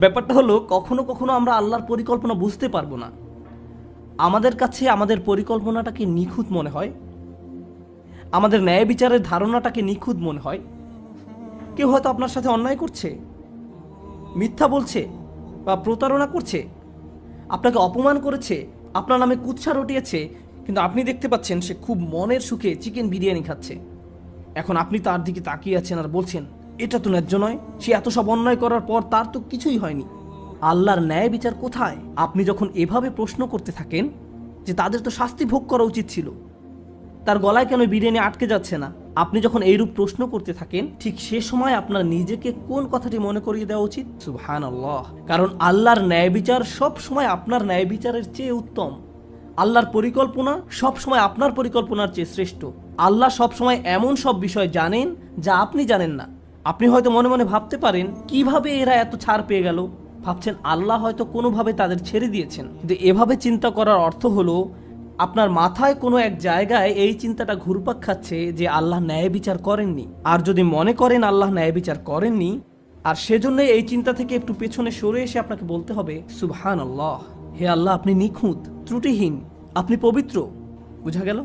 ব্যাপারটা হলো কখনো কখনো আমরা আল্লাহর পরিকল্পনা বুঝতে পারবো না। আমাদের কাছে আমাদের পরিকল্পনাটাকে নিখুঁত মনে হয়, আমাদের ন্যায় বিচারের ধারণাটাকে নিখুঁত মনে হয়। কেউ হয়তো আপনার সাথে অন্যায় করছে, মিথ্যা বলছে বা প্রতারণা করছে, আপনাকে অপমান করেছে, আপনার নামে কুৎসা রটিয়েছে, কিন্তু আপনি দেখতে পাচ্ছেন সে খুব মনের সুখে চিকেন বিরিয়ানি খাচ্ছে। এখন আপনি তার দিকে তাকিয়ে আছেন আর বলছেন, এটা তো ন্যায্য নয়, সে এত সব অন্যায় করার পর তার তো কিছুই হয়নি, আল্লাহর ন্যায় বিচার কোথায়? আপনি যখন এভাবে প্রশ্ন করতে থাকেন যে তাদের তো শাস্তি ভোগ করা উচিত ছিল, তার গলায় কেন বিরিয়ানি আটকে যাচ্ছে না, আপনি যখন এইরূপ প্রশ্ন করতে থাকেন, ঠিক সে সময় আপনার নিজেকে কোন কথাটি মনে করিয়ে দেওয়া উচিত? সুবহানাল্লাহ। কারণ আল্লাহর ন্যায় বিচার সব সময় আপনার ন্যায় বিচারের চেয়ে উত্তম। আল্লাহর পরিকল্পনা সব সময় আপনার পরিকল্পনার চেয়ে শ্রেষ্ঠ। আল্লাহ সব সময় এমন সব বিষয় জানেন যা আপনি জানেন না। আপনি হয়তো মনে মনে ভাবতে পারেন, কিভাবে এরা এত ছাড় পেয়ে গেল? ভাবছেন আল্লাহ হয়তো কোনোভাবে তাদের ছেড়ে দিয়েছেন, কিন্তু এভাবে চিন্তা করার অর্থ হলো আপনার মাথায় কোনো এক জায়গায় এই চিন্তাটা ঘুরপাক খাচ্ছে যে আল্লাহ ন্যায় বিচার করেননি। আর যদি মনে করেন আল্লাহ ন্যায় বিচার করেননি, আর সেজন্য এই চিন্তা থেকে একটু পেছনে সরে এসে আপনাকে বলতে হবে, সুবহানাল্লাহ, হে আল্লাহ, আপনি নিখুঁত, ত্রুটিহীন, আপনি পবিত্র। বুঝা গেল?